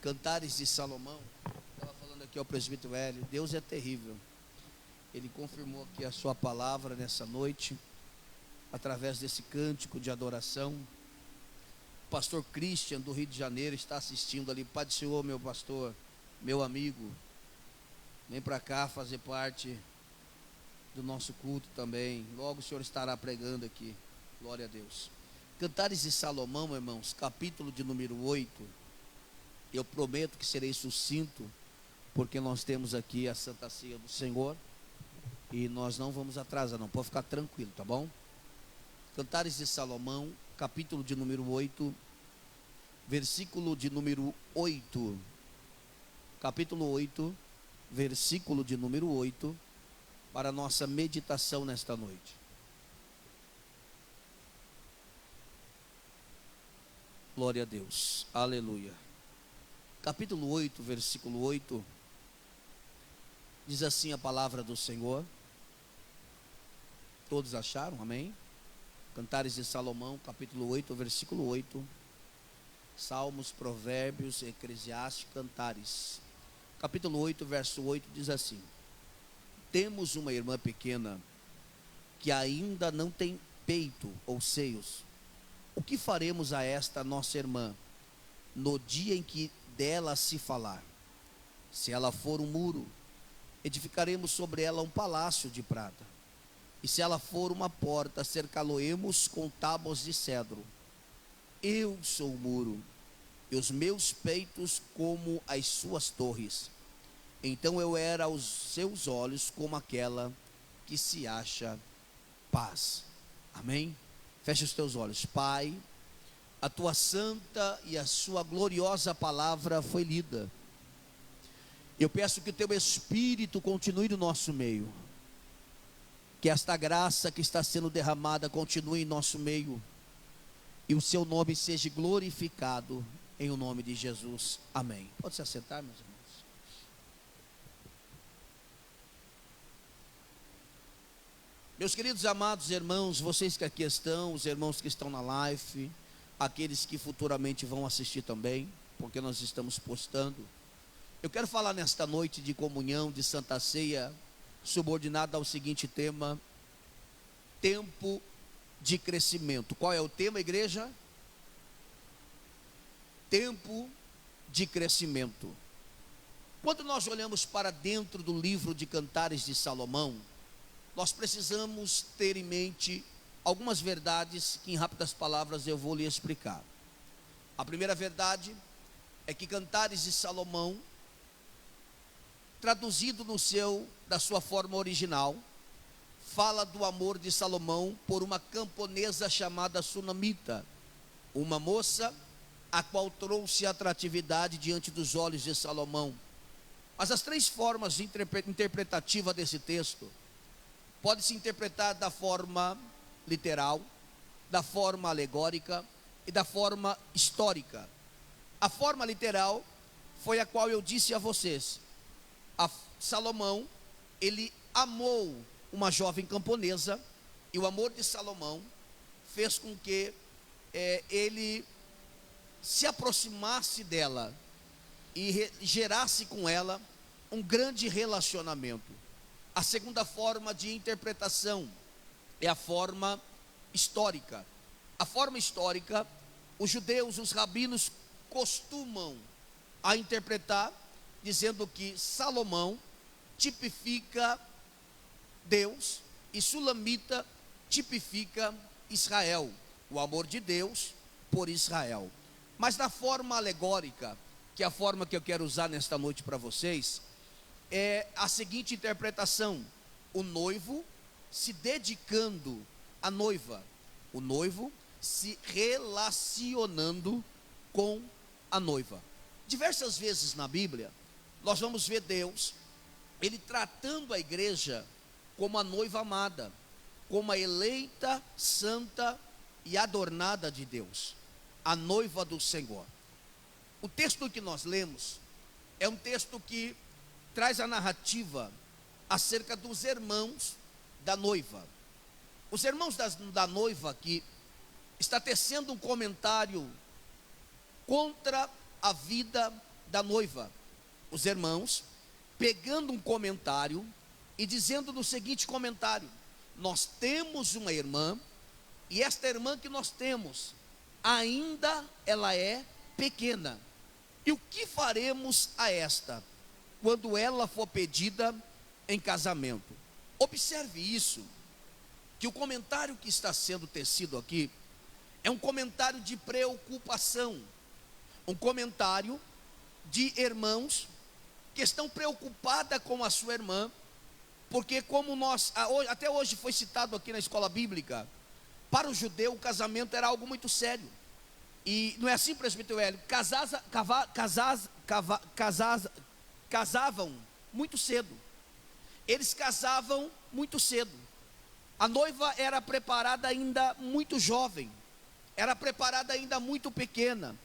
Cantares de Salomão. Estava falando aqui ao presbítero Hélio, Deus é terrível. Ele confirmou aqui a sua palavra nessa noite, através desse cântico de adoração. O pastor Christian, do Rio de Janeiro, está assistindo ali. Pai do Senhor, meu pastor, meu amigo, vem para cá fazer parte do nosso culto também. Logo o senhor estará pregando aqui. Glória a Deus. Cantares de Salomão, irmãos, capítulo de número 8. Eu prometo que serei sucinto, porque nós temos aqui a Santa Ceia do Senhor e nós não vamos atrasar, não. Pode ficar tranquilo, tá bom? Cantares de Salomão, capítulo de número 8, versículo de número 8. Capítulo 8, versículo de número 8, para a nossa meditação nesta noite. Glória a Deus, aleluia. Capítulo 8, versículo 8, diz assim a palavra do Senhor. Todos acharam? Amém? Cantares de Salomão, capítulo 8, versículo 8. Salmos, Provérbios, Eclesiastes, Cantares. Capítulo 8, verso 8 diz assim: temos uma irmã pequena que ainda não tem peito ou seios. O que faremos a esta nossa irmã no dia em que dela se falar? Se ela for um muro, edificaremos sobre ela um palácio de prata. E se ela for uma porta, cercá-lo-emos com tábuas de cedro. Eu sou o muro, e os meus peitos como as suas torres. Então eu era aos seus olhos como aquela que se acha paz. Amém? Feche os teus olhos. Pai, a tua santa e a sua gloriosa palavra foi lida. Eu peço que o teu Espírito continue no nosso meio. Que esta graça que está sendo derramada continue em nosso meio. E o seu nome seja glorificado em o nome de Jesus. Amém. Pode se assentar, meus irmãos. Meus queridos amados irmãos, vocês que aqui estão, os irmãos que estão na live, aqueles que futuramente vão assistir também, porque nós estamos postando. Eu quero falar nesta noite de comunhão, de Santa Ceia, subordinada ao seguinte tema: tempo de crescimento. Qual é o tema, igreja? Tempo de crescimento. Quando nós olhamos para dentro do livro de Cantares de Salomão, nós precisamos ter em mente algumas verdades que em rápidas palavras eu vou lhe explicar. A primeira verdade é que Cantares de Salomão, traduzido da sua forma original, fala do amor de Salomão por uma camponesa chamada Sunamita, uma moça a qual trouxe atratividade diante dos olhos de Salomão. Mas as três formas interpretativas desse texto pode se interpretar da forma literal, da forma alegórica e da forma histórica. A forma literal foi a qual eu disse a vocês. Salomão, ele amou uma jovem camponesa, e o amor de Salomão fez com que ele se aproximasse dela e gerasse com ela um grande relacionamento. A segunda forma de interpretação é a forma histórica. A forma histórica, os judeus, os rabinos costumam a interpretar dizendo que Salomão tipifica Deus e Sulamita tipifica Israel, o amor de Deus por Israel. Mas na forma alegórica, que é a forma que eu quero usar nesta noite para vocês, é a seguinte interpretação: o noivo se dedicando à noiva, o noivo se relacionando com a noiva. Diversas vezes na Bíblia nós vamos ver Deus, ele tratando a igreja como a noiva amada, como a eleita, santa e adornada de Deus, a noiva do Senhor. O texto que nós lemos é um texto que traz a narrativa acerca dos irmãos da noiva. Os irmãos da noiva que está tecendo um comentário contra a vida da noiva. Os irmãos pegando um comentário e dizendo no seguinte comentário: nós temos uma irmã, e esta irmã que nós temos, ainda ela é pequena. E o que faremos a esta, quando ela for pedida em casamento? Observe isso, que o comentário que está sendo tecido aqui, é um comentário de preocupação, um comentário de irmãos que estão preocupados com a sua irmã, porque como até hoje foi citado aqui na escola bíblica, para o judeu o casamento era algo muito sério. E não é assim, presbítero Hélio? Casavam muito cedo. Eles casavam muito cedo. A noiva era preparada ainda muito jovem, era preparada ainda muito pequena,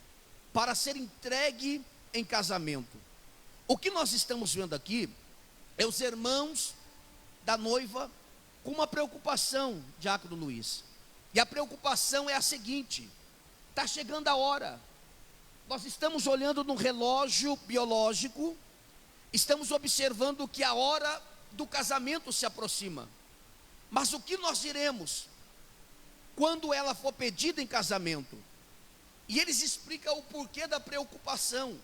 para ser entregue em casamento. O que nós estamos vendo aqui é os irmãos da noiva com uma preocupação, diácono Luiz. E a preocupação é a seguinte: está chegando a hora. Nós estamos olhando no relógio biológico, estamos observando que a hora do casamento se aproxima. Mas o que nós diremos quando ela for pedida em casamento? E eles explicam o porquê da preocupação.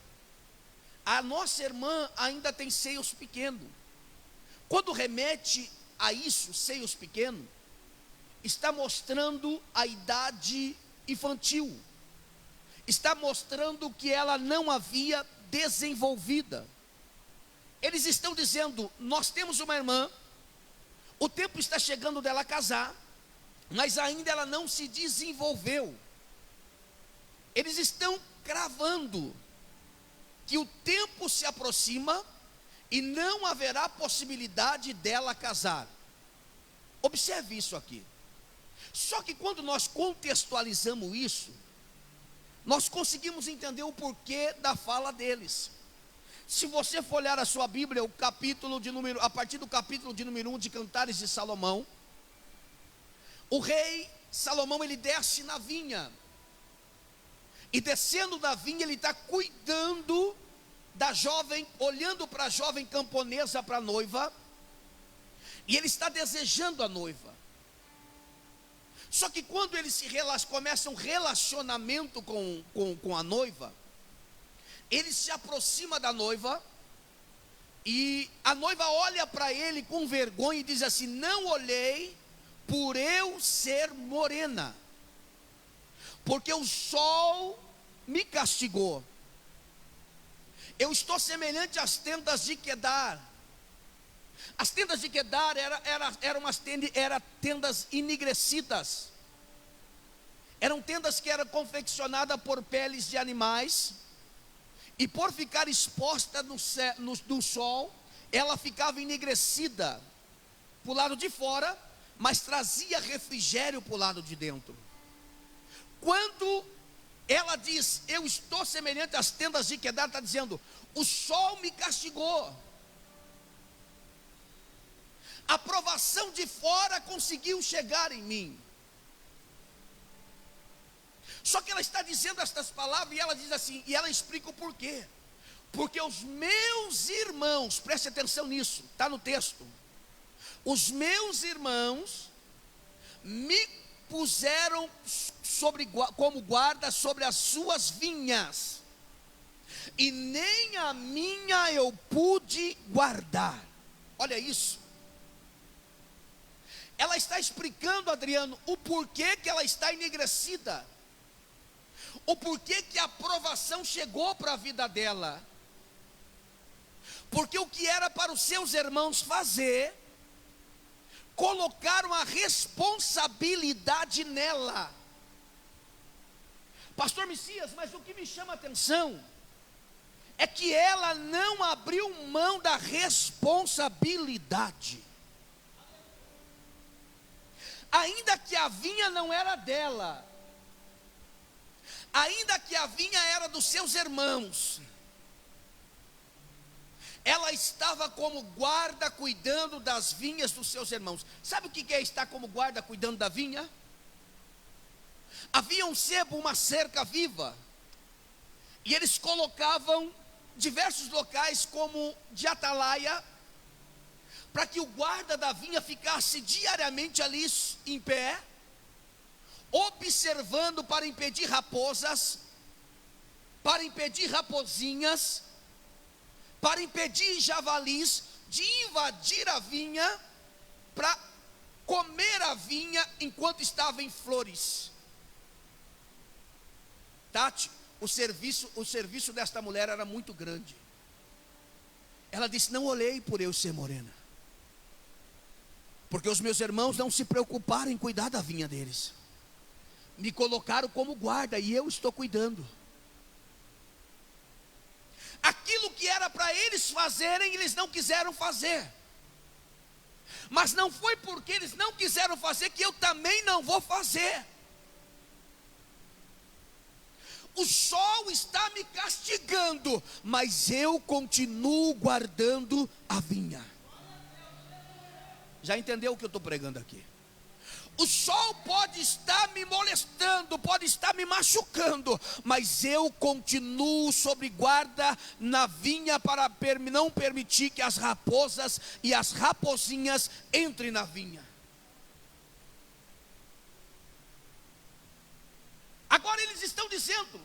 A nossa irmã ainda tem seios pequenos. Quando remete a isso, seios pequenos, está mostrando a idade infantil, está mostrando que ela não havia desenvolvida. Eles estão dizendo: nós temos uma irmã, o tempo está chegando dela casar, mas ainda ela não se desenvolveu. Eles estão cravando que o tempo se aproxima e não haverá possibilidade dela casar. Observe isso aqui. Só que quando nós contextualizamos isso, nós conseguimos entender o porquê da fala deles. Se você for olhar a sua Bíblia, a partir do capítulo de número 1 de Cantares de Salomão, o rei Salomão, ele desce na vinha, e descendo da vinha, ele está cuidando da jovem, olhando para a jovem camponesa, para a noiva, e ele está desejando a noiva. Só que quando ele começa um relacionamento com a noiva, ele se aproxima da noiva, e a noiva olha para ele com vergonha e diz assim: não olhei por eu ser morena, porque o sol me castigou. Eu estou semelhante às tendas de Quedar. As tendas de Quedar eram tendas enegrecidas. Eram tendas que eram confeccionadas por peles de animais, e por ficar exposta no sol, ela ficava enegrecida para o lado de fora, mas trazia refrigério para o lado de dentro. Quando ela diz: eu estou semelhante às tendas de Quedar, está dizendo: o sol me castigou. A provação de fora conseguiu chegar em mim. Só que ela está dizendo estas palavras, e ela diz assim, e ela explica o porquê. Porque os meus irmãos, preste atenção nisso, está no texto. Os meus irmãos me puseram como guarda sobre as suas vinhas, e nem a minha eu pude guardar. Olha isso. Ela está explicando, Adriano, o porquê que ela está enegrecida, o porquê que a provação chegou para a vida dela. Porque o que era para os seus irmãos fazer, colocaram a responsabilidade nela. Pastor Messias, mas o que me chama a atenção é que ela não abriu mão da responsabilidade. Ainda que a vinha não era dela, ainda que a vinha era dos seus irmãos, ela estava como guarda cuidando das vinhas dos seus irmãos. Sabe o que é estar como guarda cuidando da vinha? Havia um sebo, uma cerca viva, e eles colocavam diversos locais como de atalaia, para que o guarda da vinha ficasse diariamente ali em pé, observando para impedir raposas, para impedir raposinhas, para impedir javalis de invadir a vinha, para comer a vinha enquanto estava em flores. Tati, o serviço desta mulher era muito grande. Ela disse: não olhei por eu ser morena, porque os meus irmãos não se preocuparam em cuidar da vinha deles. Me colocaram como guarda e eu estou cuidando. Aquilo que era para eles fazerem, eles não quiseram fazer. Mas não foi porque eles não quiseram fazer que eu também não vou fazer. O sol está me castigando, mas eu continuo guardando a vinha. Já entendeu o que eu estou pregando aqui? O sol pode estar me molestando, pode estar me machucando, mas eu continuo sob guarda na vinha para não permitir que as raposas e as raposinhas entrem na vinha. Agora eles estão dizendo: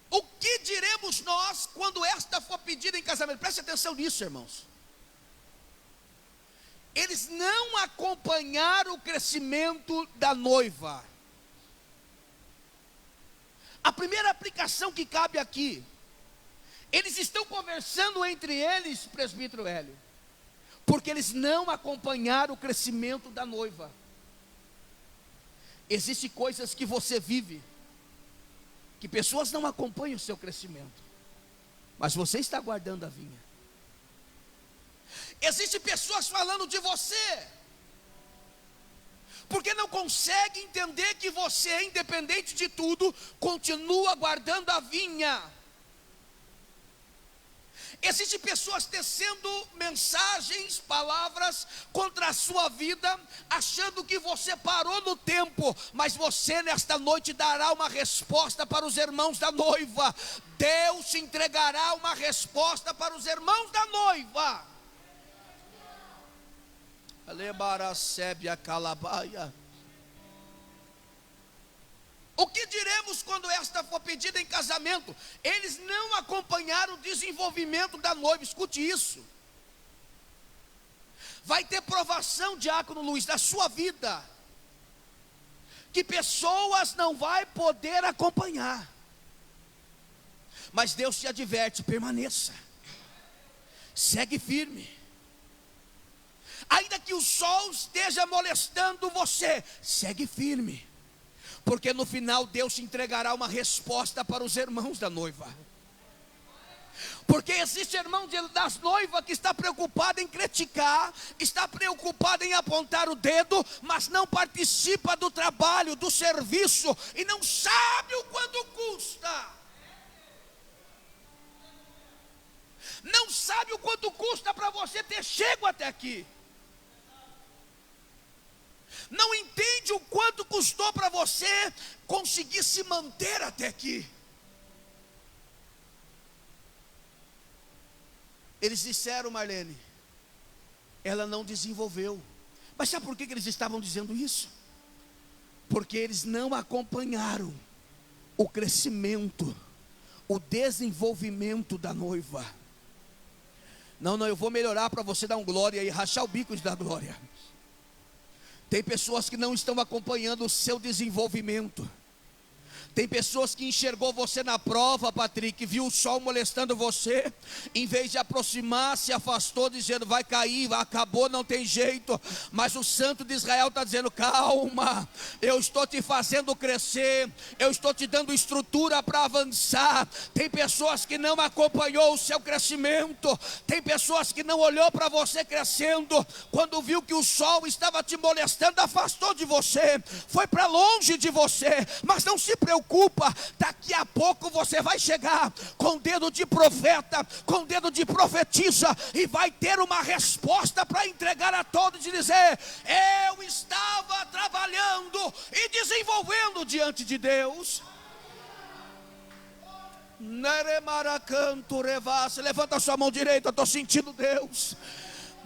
o que diremos nós quando esta for pedida em casamento? Preste atenção nisso, irmãos. Eles não acompanharam o crescimento da noiva. A primeira aplicação que cabe aqui: eles estão conversando entre eles, presbítero Hélio, porque eles não acompanharam o crescimento da noiva. Existem coisas que você vive, que pessoas não acompanham o seu crescimento, mas você está guardando a vinha. Existem pessoas falando de você, porque não conseguem entender que você, independente de tudo, continua guardando a vinha. Existem pessoas tecendo mensagens, palavras contra a sua vida, achando que você parou no tempo, mas você nesta noite dará uma resposta para os irmãos da noiva. Deus entregará uma resposta para os irmãos da noiva. O que diremos quando esta for pedida em casamento? Eles não acompanharam o desenvolvimento da noiva. Escute isso. Vai ter provação, diácono Luiz, na sua vida, que pessoas não vai poder acompanhar. Mas Deus te adverte: permaneça, segue firme. Ainda que o sol esteja molestando você, segue firme, porque no final Deus te entregará uma resposta para os irmãos da noiva. Porque existe irmão das noivas que está preocupado em criticar, está preocupado em apontar o dedo, mas não participa do trabalho, do serviço, e não sabe o quanto custa. Não sabe o quanto custa para você ter chego até aqui. Não entende o quanto custou para você conseguir se manter até aqui. Eles disseram: Marlene, ela não desenvolveu. Mas sabe por que eles estavam dizendo isso? Porque eles não acompanharam o crescimento, o desenvolvimento da noiva. Não, eu vou melhorar para você dar um glória e rachar o bico de dar glória. Tem pessoas que não estão acompanhando o seu desenvolvimento. Tem pessoas que enxergou você na prova, Patrick, viu o sol molestando você, em vez de aproximar, se afastou, dizendo: vai cair, acabou, não tem jeito. Mas o Santo de Israel está dizendo: calma, eu estou te fazendo crescer, eu estou te dando estrutura para avançar. Tem pessoas que não acompanhou o seu crescimento, tem pessoas que não olhou para você crescendo, quando viu que o sol estava te molestando, afastou de você, foi para longe de você. Mas não se preocupe, daqui a pouco você vai chegar com dedo de profeta, com dedo de profetisa, e vai ter uma resposta para entregar a todos e dizer: eu estava trabalhando e desenvolvendo diante de Deus. Neremaracanto revasse. Levanta a sua mão direita, estou sentindo Deus.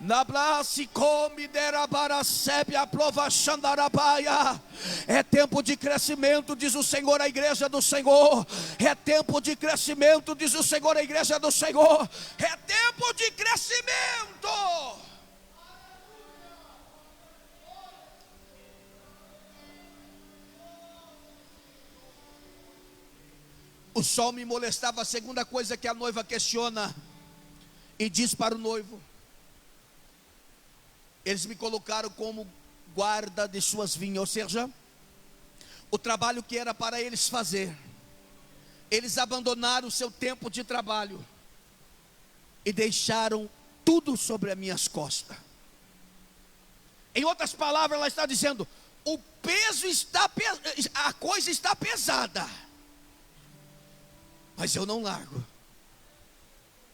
Nablasi come derabaracebe aprova xandarabaia. É tempo de crescimento, diz o Senhor, a igreja do Senhor. É tempo de crescimento, diz o Senhor, a igreja do Senhor. É tempo de crescimento. O sol me molestava. A segunda coisa que a noiva questiona e diz para o noivo: eles me colocaram como guarda de suas vinhas. Ou seja, o trabalho que era para eles fazer, eles abandonaram o seu tempo de trabalho e deixaram tudo sobre as minhas costas. Em outras palavras, ela está dizendo: o peso está, a coisa está pesada, mas eu não largo.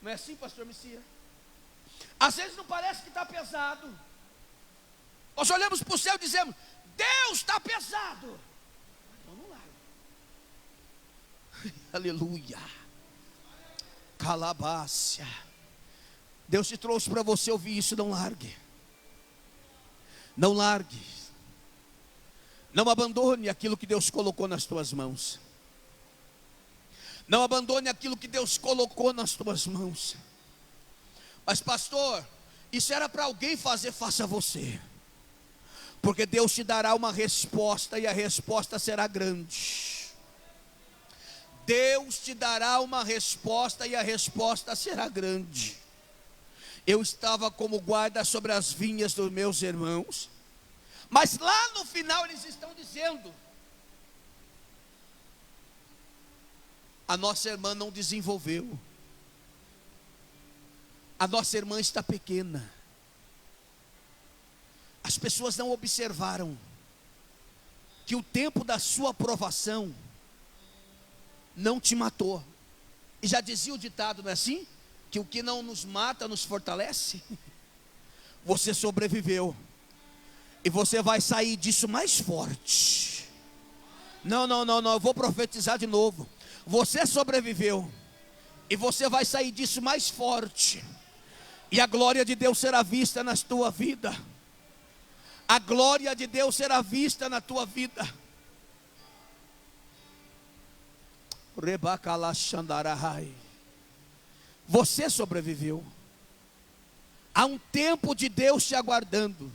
Não é assim, pastor Messias? Às vezes não parece que está pesado. Nós olhamos para o céu e dizemos: Deus está pesado, mas eu não largo. Aleluia. Calabácia. Deus te trouxe para você ouvir isso. Não largue. Não largue. Não abandone aquilo que Deus colocou nas tuas mãos. Não abandone aquilo que Deus colocou nas tuas mãos. Mas pastor, isso era para alguém fazer, faça você. Porque Deus te dará uma resposta e a resposta será grande. Deus te dará uma resposta e a resposta será grande. Eu estava como guarda sobre as vinhas dos meus irmãos, mas lá no final eles estão dizendo: a nossa irmã não desenvolveu, a nossa irmã está pequena. As pessoas não observaram que o tempo da sua aprovação não te matou. E já dizia o ditado, não é assim? Que o que não nos mata nos fortalece. Você sobreviveu, e você vai sair disso mais forte. Não, eu vou profetizar de novo. Você sobreviveu, e você vai sair disso mais forte. E a glória de Deus será vista na tua vida. A glória de Deus será vista na tua vida. Você sobreviveu. Há um tempo de Deus te aguardando.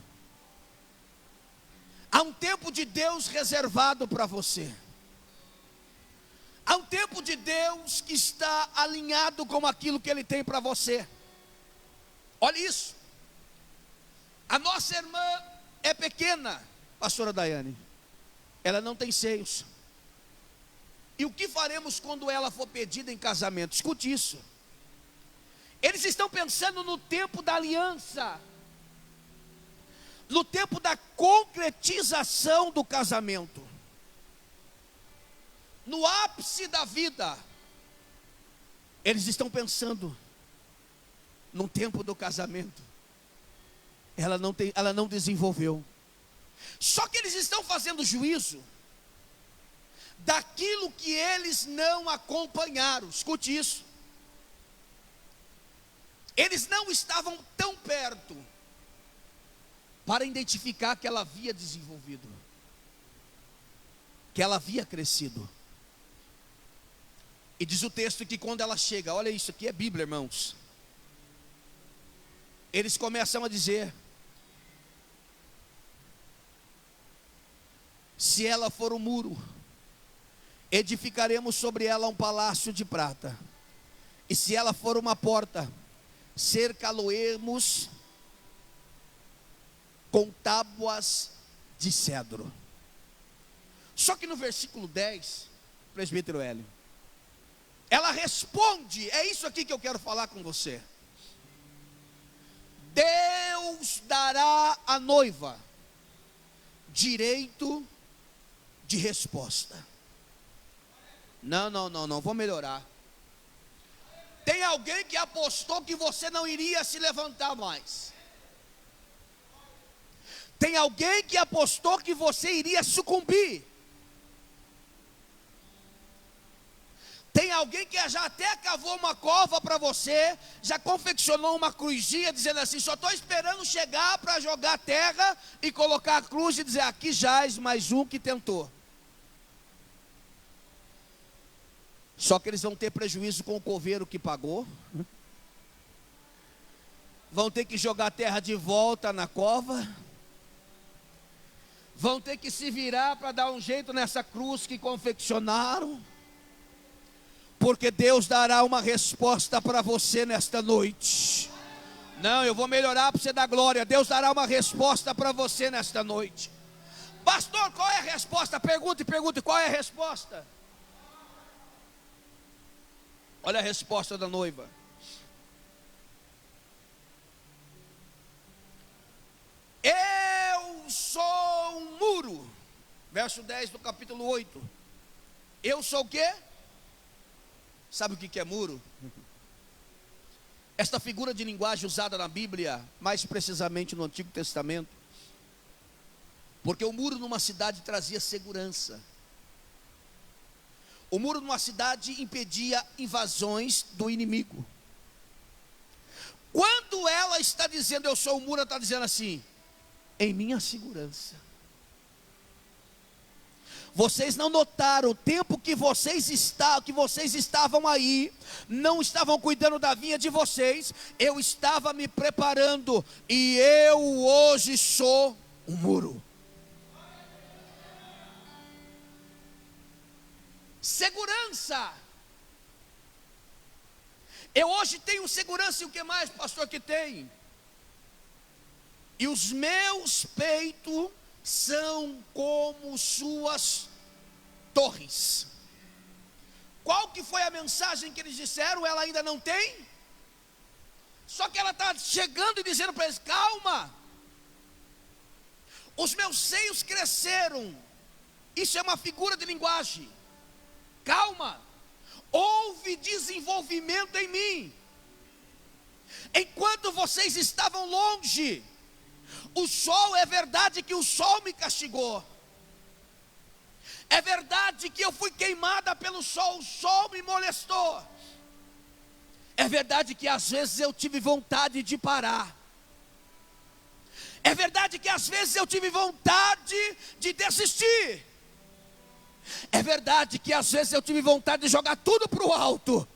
Há um tempo de Deus reservado para você. Há um tempo de Deus que está alinhado com aquilo que Ele tem para você. Olha isso. A nossa irmã é pequena, pastora Daiane. Ela não tem seios. E o que faremos quando ela for pedida em casamento? Escute isso. Eles estão pensando no tempo da aliança, no tempo da concretização do casamento, no ápice da vida. Eles estão pensando no tempo do casamento. Ela não desenvolveu. Só que eles estão fazendo juízo daquilo que eles não acompanharam. Escute isso. Eles não estavam tão perto para identificar que ela havia desenvolvido, que ela havia crescido. E diz o texto que quando ela chega, olha isso aqui é Bíblia, irmãos. Eles começam a dizer: se ela for um muro, edificaremos sobre ela um palácio de prata. E se ela for uma porta, cercá-lo-emos com tábuas de cedro. Só que no versículo 10, presbítero Hélio, ela responde, é isso aqui que eu quero falar com você. Deus dará à noiva direito de resposta. Não, vou melhorar. Tem alguém que apostou que você não iria se levantar mais. Tem alguém que apostou que você iria sucumbir. Tem alguém que já até cavou uma cova para você, já confeccionou uma cruzinha, dizendo assim: só estou esperando chegar para jogar terra e colocar a cruz e dizer: aqui jaz mais um que tentou. Só que eles vão ter prejuízo com o coveiro que pagou, vão ter que jogar a terra de volta na cova, vão ter que se virar para dar um jeito nessa cruz que confeccionaram, porque Deus dará uma resposta para você nesta noite. Não, eu vou melhorar para você dar glória. Deus dará uma resposta para você nesta noite. Pastor, qual é a resposta? Pergunte, qual é a resposta? Olha a resposta da noiva. Eu sou um muro. Verso 10 do capítulo 8. Eu sou o quê? Sabe o que é muro? Esta figura de linguagem usada na Bíblia, mais precisamente no Antigo Testamento, porque o muro numa cidade trazia segurança. O muro numa cidade impedia invasões do inimigo. Quando ela está dizendo eu sou o muro, ela está dizendo assim: em minha segurança. Vocês não notaram o tempo que vocês estavam aí, não estavam cuidando da vinha de vocês. Eu estava me preparando, e eu hoje sou um muro. Segurança. Eu hoje tenho segurança. E o que mais, pastor, que tem? E os meus peitos são como suas torres. Qual que foi a mensagem que eles disseram? Ela ainda não tem. Só que ela está chegando e dizendo para eles: calma, os meus seios cresceram. Isso é uma figura de linguagem. Calma, houve desenvolvimento em mim. Enquanto vocês estavam longe, o sol, é verdade que o sol me castigou, é verdade que eu fui queimada pelo sol, o sol me molestou, é verdade que às vezes eu tive vontade de parar, é verdade que às vezes eu tive vontade de desistir, é verdade que às vezes eu tive vontade de jogar tudo para o alto,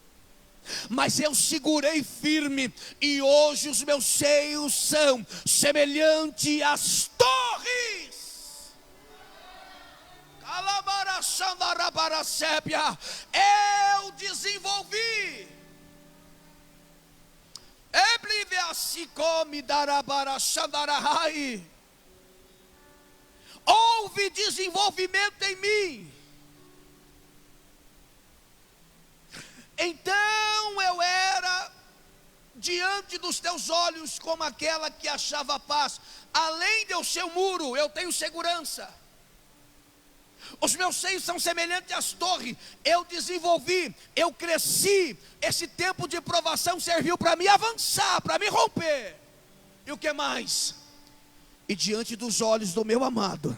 mas eu segurei firme, e hoje os meus seios são semelhantes às torres. Eu desenvolvi. Houve desenvolvimento em mim. Então eu era diante dos teus olhos como aquela que achava paz. Além de eu ser um muro, eu tenho segurança. Os meus seios são semelhantes às torres. Eu desenvolvi, eu cresci. Esse tempo de provação serviu para me avançar, para me romper. E o que mais? E diante dos olhos do meu amado,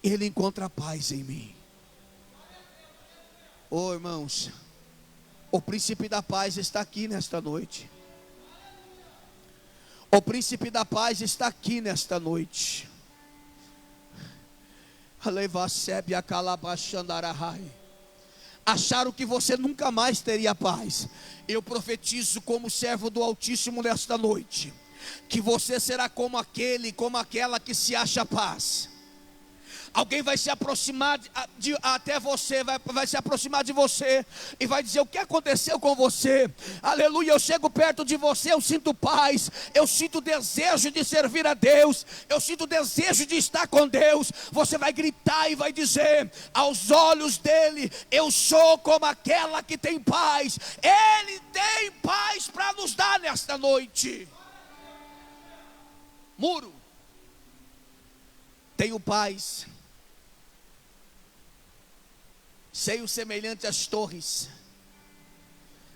Ele encontra paz em mim. Oh, irmãos, o príncipe da paz está aqui nesta noite. O príncipe da paz está aqui nesta noite. Acharam que você nunca mais teria paz. Eu profetizo como servo do Altíssimo nesta noite, que você será como aquela que se acha paz. Alguém vai se aproximar até você, vai se aproximar de você e vai dizer: o que aconteceu com você? Aleluia, eu chego perto de você, eu sinto paz, eu sinto desejo de servir a Deus, eu sinto desejo de estar com Deus. Você vai gritar e vai dizer: aos olhos dele, eu sou como aquela que tem paz. Ele tem paz para nos dar nesta noite. Muro. Tenho paz. Seio semelhante às torres.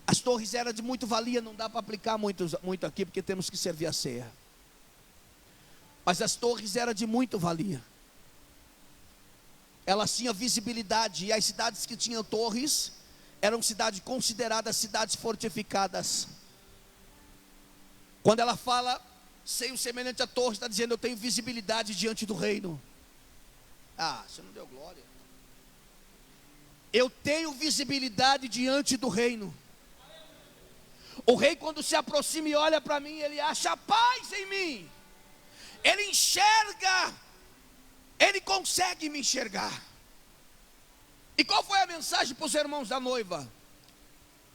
As torres eram de muito valia. Não dá para aplicar muito aqui, porque temos que servir a ceia. Mas as torres eram de muito valia. elas tinham visibilidade, e as cidades que tinham torres eram cidades consideradas cidades fortificadas. Quando ela fala seio semelhante a torre, está dizendo: eu tenho visibilidade diante do reino. Ah, você não deu glória. Eu tenho visibilidade diante do reino. O rei, quando se aproxima e olha para mim, ele acha paz em mim. Ele enxerga, ele consegue me enxergar. E qual foi a mensagem para os irmãos da noiva?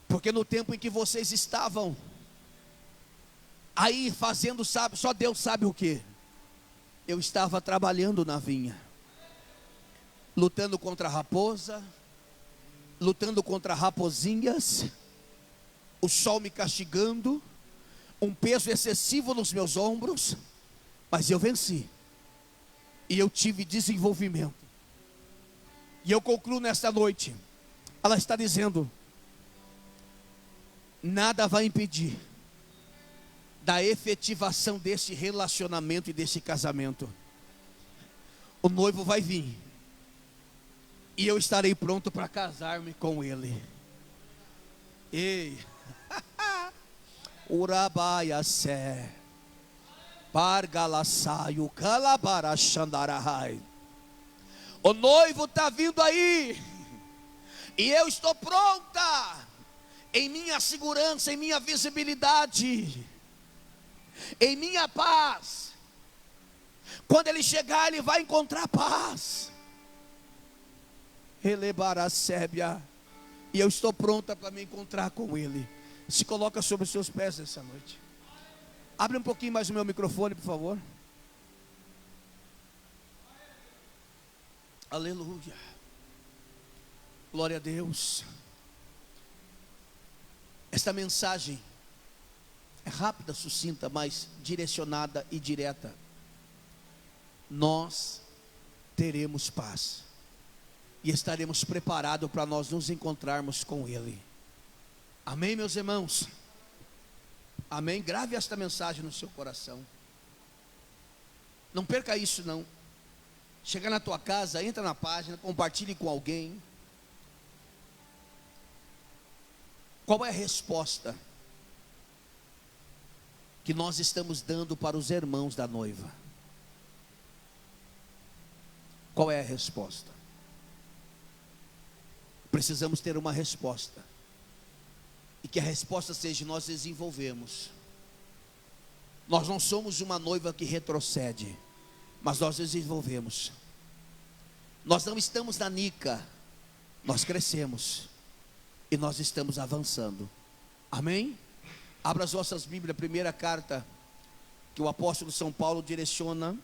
Porque no tempo em que vocês estavam aí fazendo, sabe, só Deus sabe o que, eu estava trabalhando na vinha, lutando contra a raposa, lutando contra raposinhas, o sol me castigando, um peso excessivo nos meus ombros, mas eu venci, e eu tive desenvolvimento. E eu concluo nesta noite, ela está dizendo: nada vai impedir da efetivação desse relacionamento e desse casamento. O noivo vai vir, e eu estarei pronto para casar-me com ele. Ei, Urabaia sé, Pargalassaio, Calabarachandarahai. O noivo está vindo aí, e eu estou pronta, em minha segurança, em minha visibilidade, em minha paz. Quando ele chegar, ele vai encontrar paz. Elebará sébia, e eu estou pronta para me encontrar com ele. Se coloca sobre os seus pés essa noite. Abre um pouquinho mais o meu microfone, por favor. Aleluia. Glória a Deus. Esta mensagem é rápida, sucinta, mas direcionada e direta. Nós teremos paz, e estaremos preparados para nós nos encontrarmos com Ele. Amém, meus irmãos? Amém? Grave esta mensagem no seu coração. Não perca isso não. Chega na tua casa, entra na página, compartilhe com alguém. Qual é a resposta que nós estamos dando para os irmãos da noiva? Qual é a resposta? Precisamos ter uma resposta, e que a resposta seja: nós desenvolvemos. Nós não somos uma noiva que retrocede, mas nós desenvolvemos. Nós não estamos na nica, nós crescemos, e nós estamos avançando. Amém? Abra as vossas Bíblias, a primeira carta que o apóstolo São Paulo direciona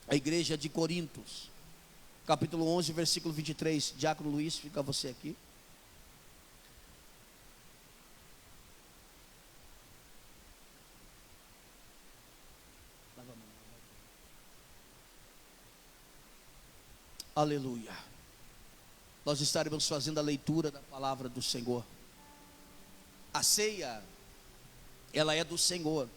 à igreja de Corintos, capítulo 11, versículo 23. Diácono Luiz, fica você aqui. Aleluia. Nós estaremos fazendo a leitura da palavra do Senhor. A ceia, ela é do Senhor.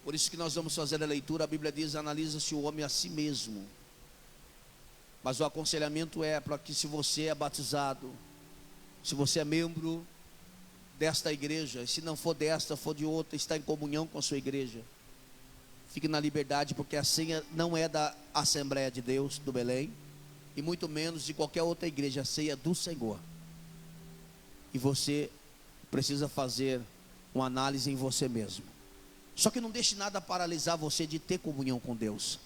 Por isso que nós vamos fazer a leitura. A Bíblia diz: analisa-se o homem a si mesmo. Mas o aconselhamento é para que, se você é batizado, se você é membro desta igreja, e se não for desta, for de outra, está em comunhão com a sua igreja, fique na liberdade, porque a ceia não é da Assembleia de Deus do Belém, e muito menos de qualquer outra igreja. A ceia é do Senhor. E você precisa fazer uma análise em você mesmo. Só que não deixe nada paralisar você de ter comunhão com Deus.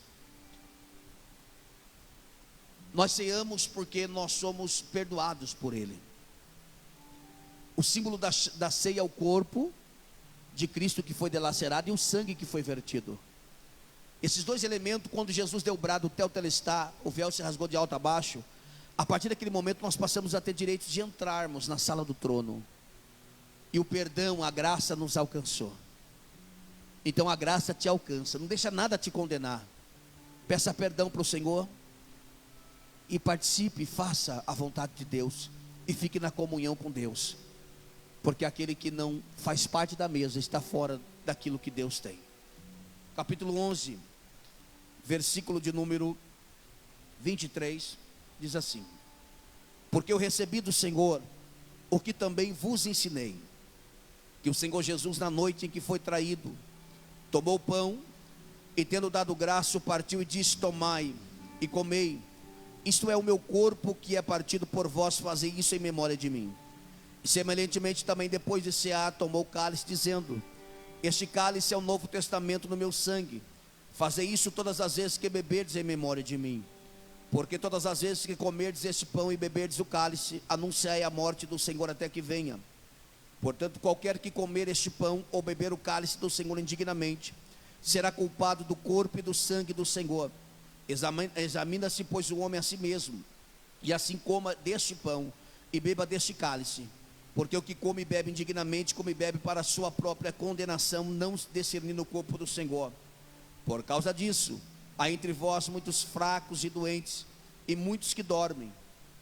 Nós ceamos porque nós somos perdoados por Ele. O símbolo da ceia é o corpo de Cristo que foi dilacerado e o sangue que foi vertido. Esses dois elementos, quando Jesus deu o brado, o tetelestai, o véu se rasgou de alto a baixo. A partir daquele momento nós passamos a ter direito de entrarmos na sala do trono. E o perdão, a graça nos alcançou. Então a graça te alcança, não deixa nada te condenar. Peça perdão para o Senhor, e participe, faça a vontade de Deus, e fique na comunhão com Deus. Porque aquele que não faz parte da mesa está fora daquilo que Deus tem. Capítulo 11, versículo de número 23, diz assim: porque eu recebi do Senhor o que também vos ensinei, que o Senhor Jesus, na noite em que foi traído, tomou o pão, e tendo dado graça, o partiu e disse: tomai e comei, isto é o meu corpo que é partido por vós, fazei isso em memória de mim. E semelhantemente também, depois de cear, tomou o cálice, dizendo: este cálice é o novo testamento no meu sangue, fazei isso todas as vezes que beberdes em memória de mim. Porque todas as vezes que comerdes este pão e beberdes o cálice, anunciai a morte do Senhor até que venha. Portanto, qualquer que comer este pão ou beber o cálice do Senhor indignamente, será culpado do corpo e do sangue do Senhor. Examina-se, pois, o homem a si mesmo, e assim coma deste pão e beba deste cálice. Porque o que come e bebe indignamente, come e bebe para a sua própria condenação, não discernindo o corpo do Senhor. Por causa disso, há entre vós muitos fracos e doentes, e muitos que dormem.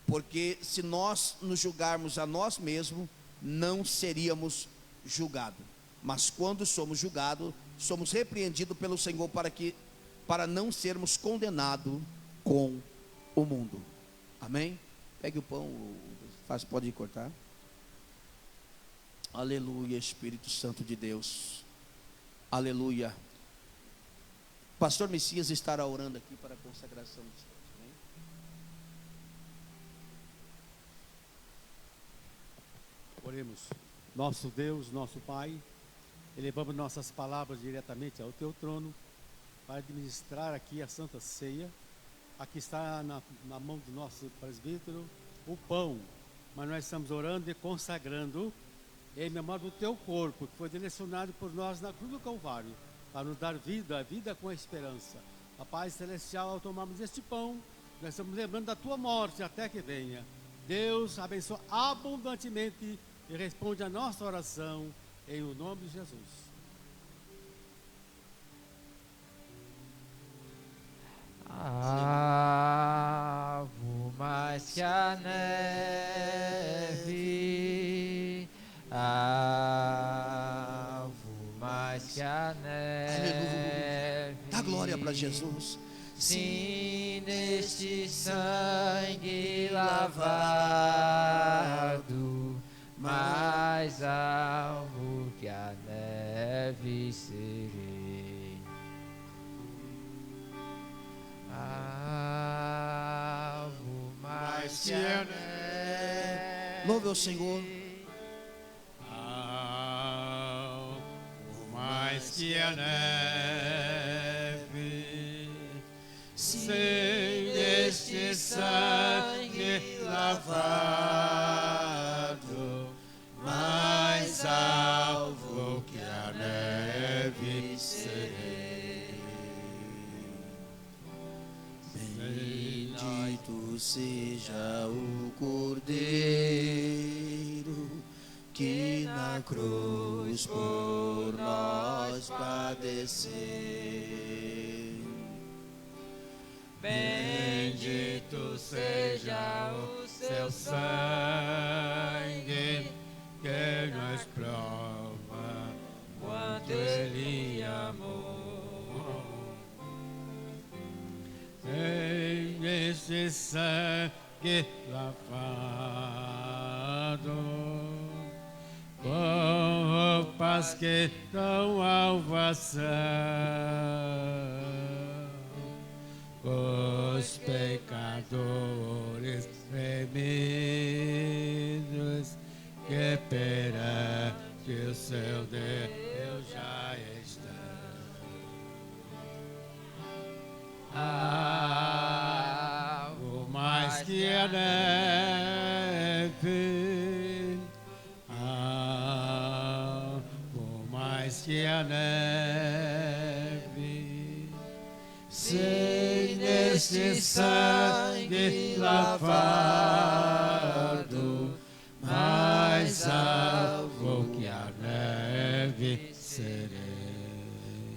Porque se nós nos julgarmos a nós mesmos, não seríamos julgados. Mas quando somos julgados, somos repreendidos pelo Senhor para não sermos condenados com o mundo. Amém? Pegue o pão, pode cortar. Aleluia, Espírito Santo de Deus. Aleluia. Pastor Messias estará orando aqui para a consagração dos textos. Amém? Oremos. Nosso Deus, nosso Pai, elevamos nossas palavras diretamente ao Teu trono para administrar aqui a Santa Ceia. Aqui está na mão do nosso presbítero o pão, mas nós estamos orando e consagrando em memória do Teu corpo, que foi direcionado por nós na cruz do Calvário, para nos dar vida, a vida com a esperança. A paz celestial, ao tomarmos este pão, nós estamos lembrando da Tua morte até que venha. Deus abençoa abundantemente e responde a nossa oração em o nome de Jesus. Avo mais que a neve, avo mais que a neve. Aleluia. Dá glória para Jesus. Sim, neste sangue lavado, mais alvo que a neve serei. Avo mais que a neve. Louve ao Senhor. Avo mais que a neve, sem este sangue lavado, mais alvo que a neve serei. Bendito seja o Cordeiro que na cruz por nós padeceu. Bendito seja o seu sangue, que nos prova quanto ele amou. em este sangue lavado, com roupas que dão salvação, os pecadores remidos que perante o seu Deus já estão. Avo mais que a neve, avo mais que a neve, sem neste sangue lavado, mais alvo que a neve serei.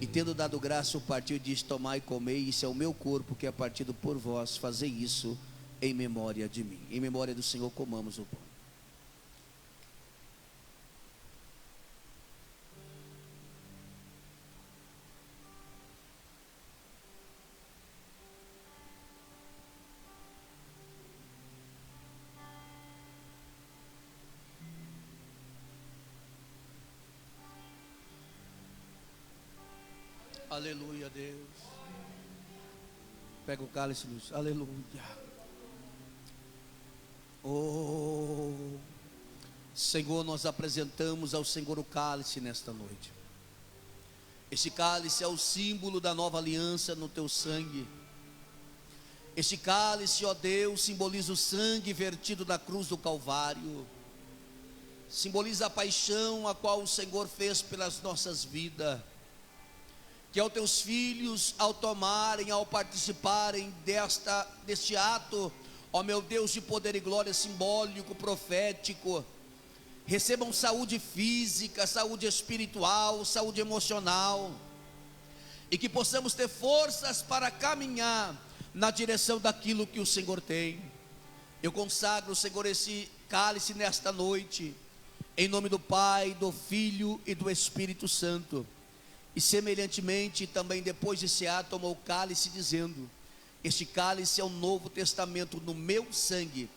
E tendo dado graça, o partiu e disse: tomai e comei, isso é o meu corpo que é partido por vós, fazei isso em memória de mim. Em memória do Senhor, comamos o pão. Aleluia, Deus. Pega o cálice, Luiz. Aleluia. Oh, Senhor, nós apresentamos ao Senhor o cálice nesta noite. Este cálice é o símbolo da nova aliança no teu sangue. Este cálice, ó Deus, simboliza o sangue vertido da cruz do Calvário. Simboliza a paixão a qual o Senhor fez pelas nossas vidas. Que aos teus filhos, ao tomarem, ao participarem deste ato, ó meu Deus, de poder e glória simbólico, profético, recebam saúde física, saúde espiritual, saúde emocional, e que possamos ter forças para caminhar na direção daquilo que o Senhor tem. Eu consagro, Senhor, esse cálice nesta noite, em nome do Pai, do Filho e do Espírito Santo. E semelhantemente, também depois de cear, tomou o cálice, dizendo: este cálice é o novo testamento no meu sangue.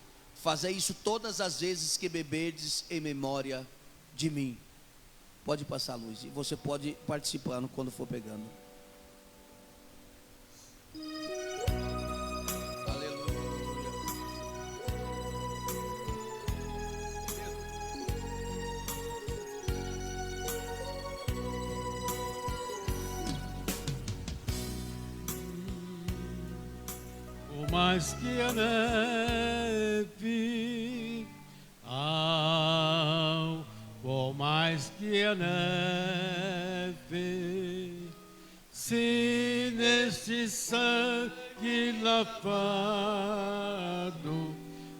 Fazei isso todas as vezes que beberdes em memória de mim. Pode passar a luz, e você pode participando quando for pegando. Mais que a neve, por mais que a neve, se neste sangue lavado,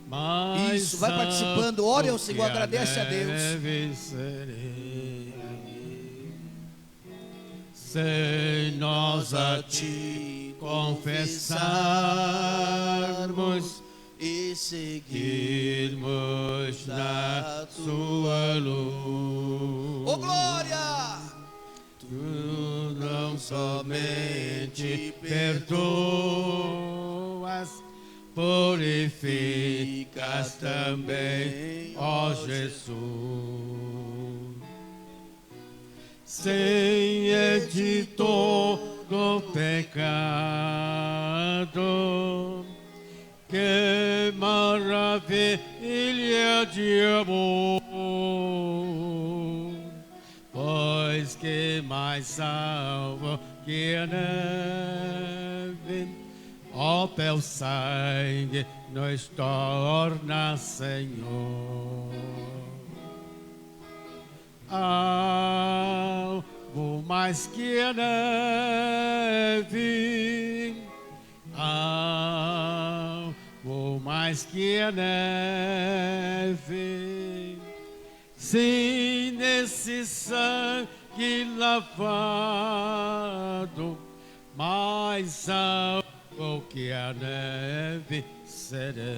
mais isso, vai participando, ore ao Senhor, agradece a Deus. Sem nós a ti confessarmos e seguirmos na sua luz. Oh glória! Tu não somente perdoas, purificas também, ó Jesus. Sem de todo pecado, que maravilha de amor, pois que mais salvo que a neve, ó teu sangue nos torna, Senhor. Algo mais que a neve, algo mais que a neve, sim, nesse sangue lavado, mais algo que a neve serei.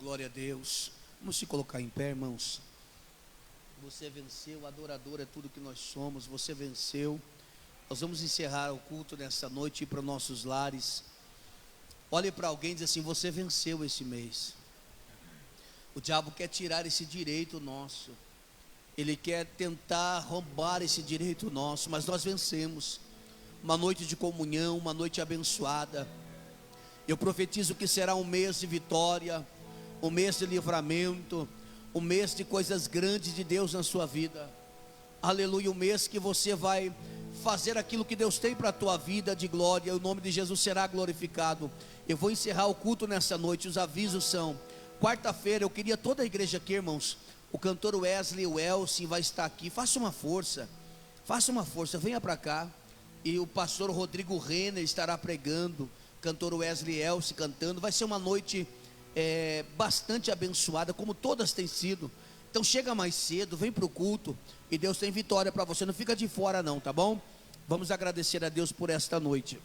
Glória a Deus. Vamos se colocar em pé, irmãos. Você venceu, adorador é tudo que nós somos. Você venceu. Nós vamos encerrar o culto nessa noite e ir para nossos lares. Olhe para alguém e diz assim: você venceu esse mês. O diabo quer tirar esse direito nosso. Ele quer tentar roubar esse direito nosso, mas nós vencemos. Uma noite de comunhão, uma noite abençoada. Eu profetizo que será um mês de vitória, um mês de livramento, um mês de coisas grandes de Deus na sua vida. Aleluia, um mês que você vai fazer aquilo que Deus tem para a tua vida de glória. O nome de Jesus será glorificado. Eu vou encerrar o culto nessa noite. Os avisos são: quarta-feira, eu queria toda a igreja aqui, irmãos. O cantor Wesley Welsin vai estar aqui. Faça uma força, venha para cá. E o pastor Rodrigo Renner estará pregando, cantor Wesley Welsin cantando. Vai ser uma noite bastante abençoada, como todas têm sido. Então chega mais cedo, vem para o culto, e Deus tem vitória para você. Não fica de fora não, tá bom? Vamos agradecer a Deus por esta noite.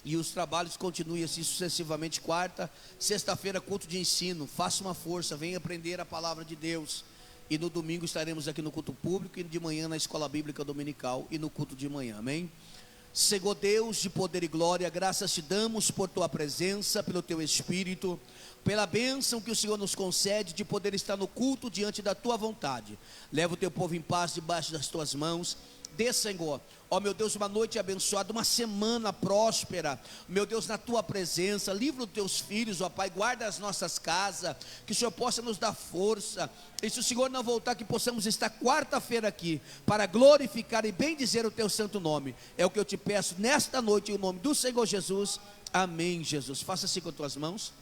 E os trabalhos continuem assim sucessivamente. Quarta, sexta-feira, culto de ensino. Faça uma força, venha aprender a palavra de Deus. E no domingo estaremos aqui no culto público, e de manhã na escola bíblica dominical e no culto de manhã, amém? Senhor Deus de poder e glória, graças te damos por tua presença, pelo teu Espírito, pela bênção que o Senhor nos concede de poder estar no culto diante da tua vontade. Leva o teu povo em paz debaixo das tuas mãos. Dê, Senhor, ó meu Deus, uma noite abençoada, uma semana próspera, meu Deus, na tua presença. Livra os teus filhos, ó Pai, guarda as nossas casas, que o Senhor possa nos dar força, e se o Senhor não voltar, que possamos estar quarta-feira aqui, para glorificar e bendizer o teu santo nome. É o que eu te peço nesta noite, em nome do Senhor Jesus, amém. Jesus, faça assim com as tuas mãos.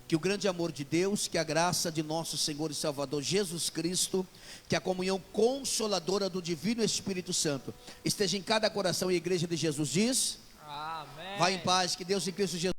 Que o grande amor de Deus, que a graça de nosso Senhor e Salvador Jesus Cristo, que a comunhão consoladora do Divino Espírito Santo esteja em cada coração, e a igreja de Jesus diz: Amém. vai em paz, que Deus em Cristo Jesus